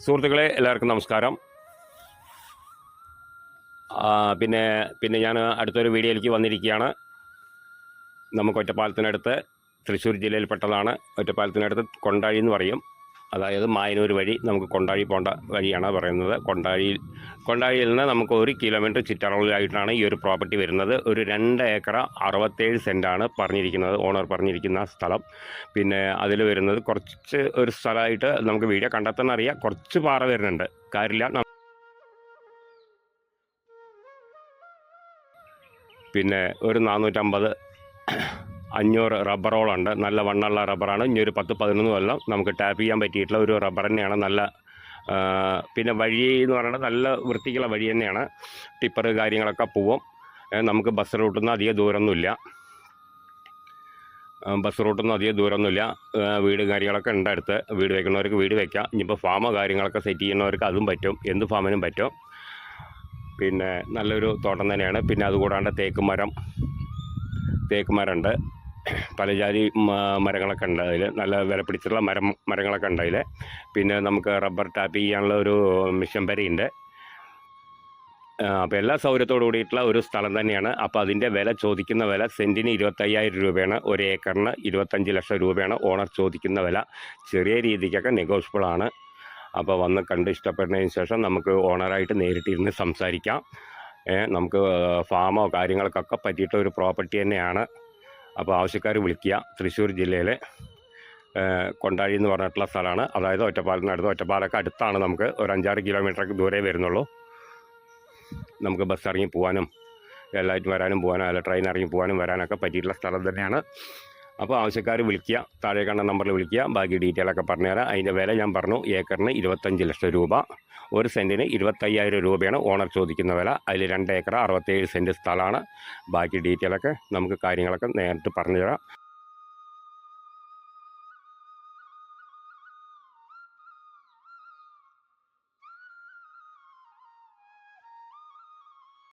സുഹൃത്തുക്കളെ എല്ലാവർക്കും നമസ്കാരം. പിന്നെ പിന്നെ ഞാൻ അടുത്തൊരു വീഡിയോയിലേക്ക് വന്നിരിക്കുകയാണ്. നമുക്ക് ഒറ്റപ്പാലത്തിനടുത്ത് തൃശ്ശൂർ ജില്ലയിൽപ്പെട്ടതാണ്. ഒറ്റപ്പാലത്തിനടുത്ത് കൊണ്ടാഴി എന്ന് പറയും. അതായത് മായനൂർ വഴി നമുക്ക് കൊണ്ടാഴി പോകേണ്ട വഴിയാണ് പറയുന്നത്. കൊണ്ടാഴിയിൽ നിന്ന് നമുക്ക് 1 കിലോമീറ്റർ ചുറ്റളവിലായിട്ടാണ് ഈ ഒരു പ്രോപ്പർട്ടി വരുന്നത്. ഒരു 2 ഏക്കർ 67 സെൻറ്റാണ് പറഞ്ഞിരിക്കുന്നത്, ഓണർ പറഞ്ഞിരിക്കുന്ന സ്ഥലം. പിന്നെ അതിൽ വരുന്നത് കുറച്ച് ഒരു സ്ഥലമായിട്ട് നമുക്ക് വീഡിയോ കണ്ടെത്താൻ അറിയാം, കുറച്ച് പാറ വരുന്നുണ്ട്, കാര്യമില്ല. പിന്നെ ഒരു 450-500 റബ്ബറോളുണ്ട്. നല്ല വണ്ണുള്ള റബ്ബറാണ്. ഇനി ഒരു 10-11 കൊല്ലം നമുക്ക് ടാപ്പ് ചെയ്യാൻ പറ്റിയിട്ടുള്ള ഒരു റബ്ബർ തന്നെയാണ്. നല്ല പിന്നെ വഴി എന്ന് പറയുന്നത് നല്ല വൃത്തിക്കുള്ള വഴി തന്നെയാണ്. ടിപ്പർ കാര്യങ്ങളൊക്കെ പോവും. നമുക്ക് ബസ് റൂട്ടിൽ നിന്ന് അധികം ദൂരമൊന്നുമില്ല. വീട് കാര്യങ്ങളൊക്കെ ഉണ്ട് അടുത്ത്. വീട് വയ്ക്കുന്നവർക്ക് വീട് വയ്ക്കാം. ഇനിയിപ്പോൾ ഫാമോ കാര്യങ്ങളൊക്കെ സെറ്റ് ചെയ്യുന്നവർക്ക് അതും പറ്റും, എന്ത് ഫാമിനും പറ്റും. പിന്നെ നല്ലൊരു തോട്ടം തന്നെയാണ്. പിന്നെ അതുകൂടാണ്ട് തേക്ക് മരമുണ്ട്, പലജാതി മരങ്ങളൊക്കെ ഉണ്ട് അതിൽ. നല്ല വില പിടിച്ചിട്ടുള്ള മരങ്ങളൊക്കെ ഉണ്ട് അതിൽ. പിന്നെ നമുക്ക് റബ്ബർ ടാപ്പ് ചെയ്യാനുള്ള ഒരു മിഷൻ വരെയുണ്ട്. അപ്പോൾ എല്ലാ സൗകര്യത്തോടു കൂടിയിട്ടുള്ള ഒരു സ്ഥലം തന്നെയാണ്. അപ്പോൾ അതിൻ്റെ ചോദിക്കുന്ന വില സെൻറ്റിന് 25,000 രൂപയാണ്. 1 ഏക്കറിന് 25 ലക്ഷം രൂപയാണ് ഓണർ ചോദിക്കുന്ന വില. ചെറിയ രീതിക്കൊക്കെ നെഗോഷ്യബിളാണ്. അപ്പോൾ വന്ന് കണ്ട് ഇഷ്ടപ്പെടുന്നതിന് ശേഷം നമുക്ക് ഓണറായിട്ട് നേരിട്ടിരുന്ന് സംസാരിക്കാം. നമുക്ക് ഫാമോ കാര്യങ്ങൾക്കൊക്കെ പറ്റിയിട്ട ഒരു പ്രോപ്പർട്ടി തന്നെയാണ്. അപ്പോൾ ആവശ്യക്കാർ വിളിക്കുക. തൃശ്ശൂർ ജില്ലയിലെ കൊണ്ടാഴി എന്ന് പറഞ്ഞിട്ടുള്ള സ്ഥലമാണ്. അതായത് ഒറ്റപ്പാലൊക്കെ അടുത്താണ്. നമുക്ക് ഒരു 5-6 കിലോമീറ്ററൊക്കെ ദൂരെ വരുന്നുള്ളൂ. നമുക്ക് ബസ് ഇറങ്ങി പോകാനും എല്ലായിട്ടും വരാനും പോകാനും, അല്ല ട്രെയിൻ ഇറങ്ങി പോകാനും വരാനൊക്കെ പറ്റിയിട്ടുള്ള സ്ഥലം തന്നെയാണ്. അപ്പോൾ ആവശ്യക്കാർ വിളിക്കുക, താഴെ കണ്ട നമ്പറിൽ വിളിക്കുക. ബാക്കി ഡീറ്റെയിലൊക്കെ പറഞ്ഞുതരാം. അതിൻ്റെ വില ഞാൻ പറഞ്ഞു, ഏക്കറിന് 25 ലക്ഷം രൂപ, 1 സെൻറ്റിന് 25,000 രൂപയാണ് ഓണർ ചോദിക്കുന്ന വില. അതിൽ 2 ഏക്കർ 67 സെൻറ്റ് സ്ഥലമാണ്. ബാക്കി ഡീറ്റെയിലൊക്കെ നമുക്ക് കാര്യങ്ങളൊക്കെ നേരിട്ട് പറഞ്ഞുതരാം.